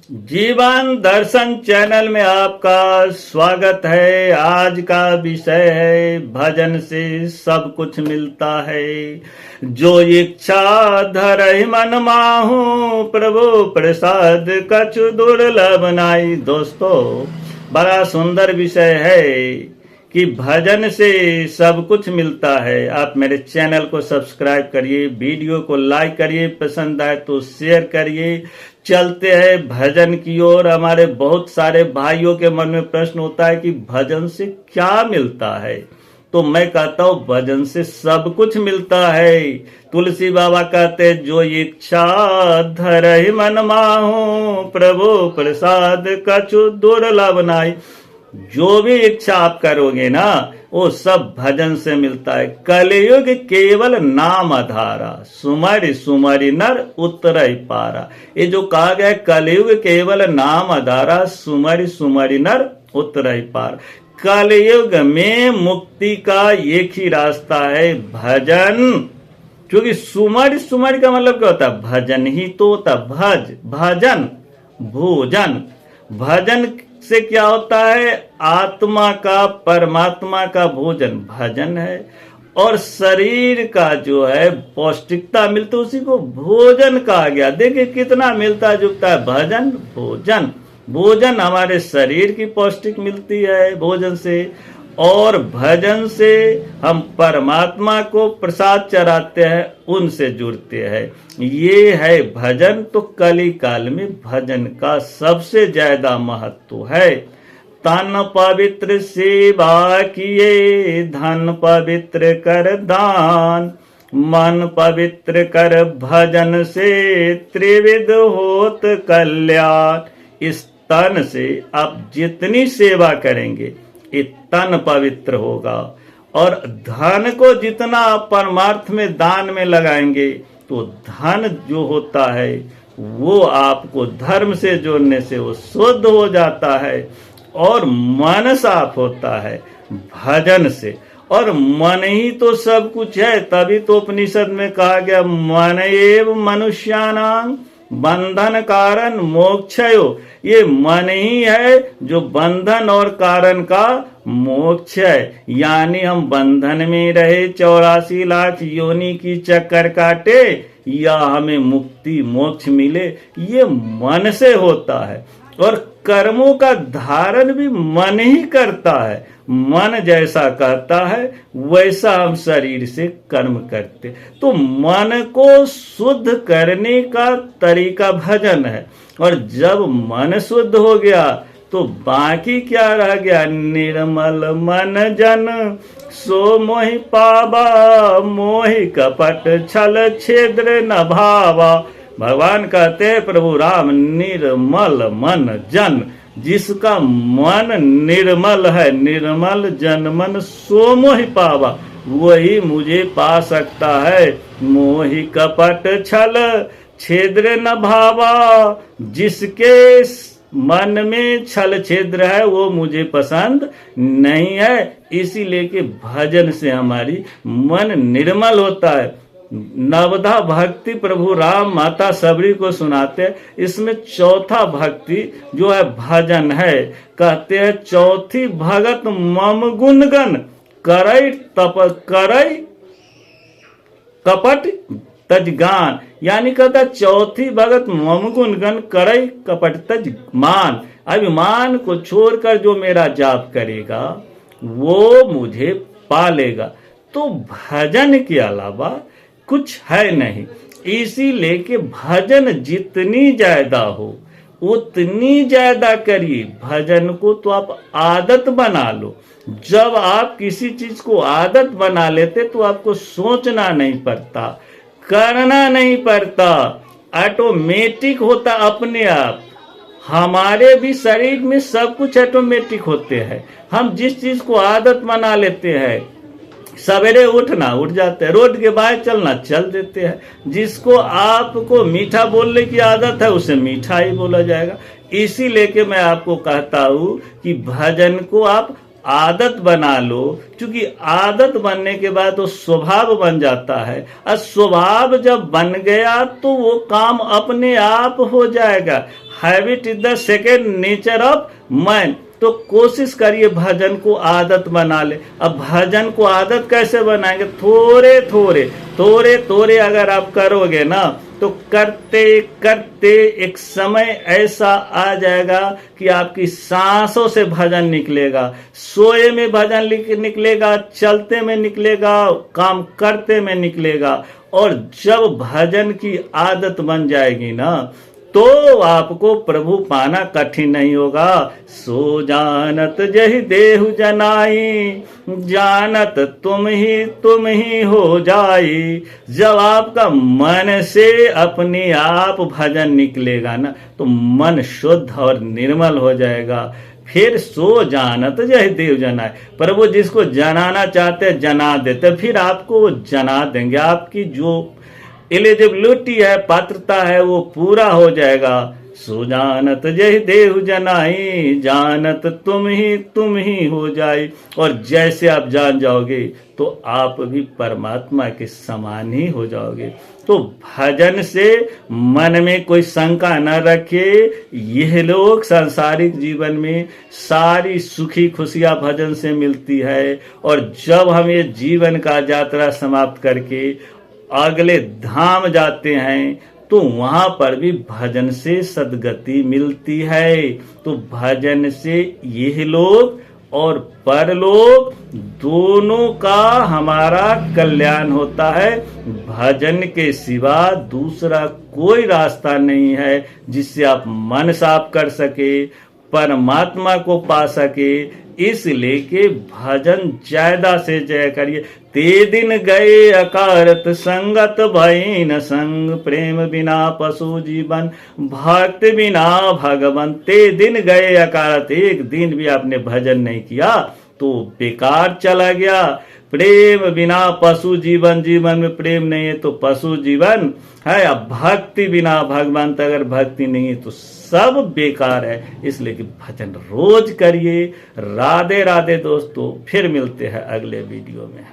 जीवन दर्शन चैनल में आपका स्वागत है। आज का विषय है भजन से सब कुछ मिलता है। जो इच्छा धरहि मन माहू, प्रभु प्रसाद कछु दुर्लभ नाई। दोस्तों, बड़ा सुंदर विषय है कि भजन से सब कुछ मिलता है। आप मेरे चैनल को सब्सक्राइब करिए, वीडियो को लाइक करिए, पसंद आए तो शेयर करिए। चलते हैं भजन की ओर। हमारे बहुत सारे भाइयों के मन में प्रश्न होता है कि भजन से क्या मिलता है, तो मैं कहता हूं भजन से सब कुछ मिलता है। तुलसी बाबा कहते जो इच्छा धरहि मन माहू, प्रभु प्रसाद कछु दुर्लभ नाई। जो भी इच्छा आप करोगे ना, वो सब भजन से मिलता है। कलयुग केवल नाम आधारा, सुमरि सुमरि नर उतरहि पारा। ये जो कहा गया है, कलयुग केवल नाम आधारा, सुमरि सुमरि नर उतरहि पारा। कलयुग में मुक्ति का एक ही रास्ता है, भजन। क्योंकि सुमरि सुमरि का मतलब क्या होता है? भजन ही तो होता। भज भजन भोजन। भजन से क्या होता है? आत्मा का परमात्मा का भोजन भजन है, और शरीर का जो है पौष्टिकता मिलती है, उसी को भोजन कहा गया। देखिए कितना मिलता जुलता है भजन भोजन। भोजन हमारे शरीर की पौष्टिक मिलती है भोजन से, और भजन से हम परमात्मा को प्रसाद चढ़ाते हैं, उनसे जुड़ते हैं। ये है भजन। तो कली काल में भजन का सबसे ज्यादा महत्व है। तन पवित्र सेवा किए, धन पवित्र कर दान, मन पवित्र कर भजन से, त्रिविध होत कल्याण। इस तन से आप जितनी सेवा करेंगे, ये तन पवित्र होगा, और धन को जितना आप परमार्थ में दान में लगाएंगे, तो धन जो होता है वो आपको धर्म से जोड़ने से वो शुद्ध हो जाता है, और मन साफ होता है भजन से। और मन ही तो सब कुछ है। तभी तो उपनिषद में कहा गया, मन एव मनुष्याणां बंधन कारण मोक्षयो। ये मन ही है जो बंधन और कारण का मोक्ष है। यानी हम बंधन में रहे 84 लाख योनि की चक्कर काटे, या हमें मुक्ति मोक्ष मिले, ये मन से होता है। और कर्मों का धारण भी मन ही करता है। मन जैसा कहता है वैसा हम शरीर से कर्म करते। तो मन को शुद्ध करने का तरीका भजन है। और जब मन शुद्ध हो गया तो बाकी क्या रह गया? निर्मल मन जन सो मोहि पावा, मोहि कपट छल छिद्र न भावा। भगवान कहते हैं प्रभु राम, निर्मल मन जन, जिसका मन निर्मल है, निर्मल जन मन सो मोहि पावा, वही मुझे पा सकता है। मोहि कपट छल छिद्र न भावा, जिसके मन में छल छिद्र है वो मुझे पसंद नहीं है। इसीलिए कि भजन से हमारी मन निर्मल होता है। नवधा भक्ति प्रभु राम माता सबरी को सुनाते हैं। इसमें चौथा भक्ति जो है भजन है। कहते हैं चौथी भगत मम गुणगन, करई तप करई कपट तजगान। यानी कहता चौथी भगत मम गुणगन, करई कपट तज मान। अभिमान को छोड़कर जो मेरा जाप करेगा वो मुझे पालेगा। तो भजन के अलावा कुछ है नहीं। इसीलिए कि भजन जितनी ज्यादा हो उतनी ज्यादा करिए। भजन को तो आप आदत बना लो। जब आप किसी चीज को आदत बना लेते तो आपको सोचना नहीं पड़ता, करना नहीं पड़ता, ऑटोमेटिक होता अपने आप। हमारे भी शरीर में सब कुछ ऑटोमेटिक होते हैं। हम जिस चीज को आदत बना लेते हैं, सवेरे उठना उठ जाते हैं, रोड के बाहर चलना चल देते हैं। जिसको आपको मीठा बोलने की आदत है उसे मीठा ही बोला जाएगा। इसी लेके मैं आपको कहता हूं कि भजन को आप आदत बना लो, क्योंकि आदत बनने के बाद तो स्वभाव बन जाता है। और स्वभाव जब बन गया तो वो काम अपने आप हो जाएगा। Habit is the second nature of man. तो कोशिश करिए भजन को आदत बना ले। अब भजन को आदत कैसे बनाएंगे? थोड़े थोड़े अगर आप करोगे ना, तो करते करते एक समय ऐसा आ जाएगा कि आपकी सांसों से भजन निकलेगा, सोए में भजन निकलेगा, चलते में निकलेगा, काम करते में निकलेगा। और जब भजन की आदत बन जाएगी ना, तो आपको प्रभु पाना कठिन नहीं होगा। सो जानत जहि देहु जनाई, जानत तुम ही हो जाई। जब आपका मन से अपने आप भजन निकलेगा ना, तो मन शुद्ध और निर्मल हो जाएगा। फिर सो जानत जहि देव जनाए, प्रभु जिसको जनाना चाहते जना देते, फिर आपको जना देंगे। आपकी जो एलिजिबिलिटी है, पात्रता है, वो पूरा हो जाएगा। सो जानत जहि देहु जनाई, जानत तुम ही हो जाए। और जैसे आप जान जाओगे तो आप भी परमात्मा के समान ही हो जाओगे। तो भजन से मन में कोई शंका न रखे। यह लोग सांसारिक जीवन में सारी सुखी खुशियां भजन से मिलती है। और जब हम ये जीवन का यात्रा समाप्त करके अगले धाम जाते हैं, तो वहां पर भी भजन से सद्गति मिलती है। तो भजन से यह लोग और परलोक दोनों का हमारा कल्याण होता है। भजन के सिवा दूसरा कोई रास्ता नहीं है जिससे आप मन साफ कर सके, परमात्मा को पा सके। इसलिए के भजन ज्यादा से जय करिए। ते दिन गए अकारत संगत भई न संग, प्रेम बिना पशु जीवन, भक्त बिना भगवन। ते दिन गए अकारत, एक दिन भी आपने भजन नहीं किया तो बेकार चला गया। प्रेम बिना पशु जीवन, जीवन में प्रेम नहीं है तो पशु जीवन है। अब भक्ति बिना भगवान, अगर भक्ति नहीं है तो सब बेकार है। इसलिए कि भजन रोज करिए। राधे राधे दोस्तों, फिर मिलते हैं अगले वीडियो में।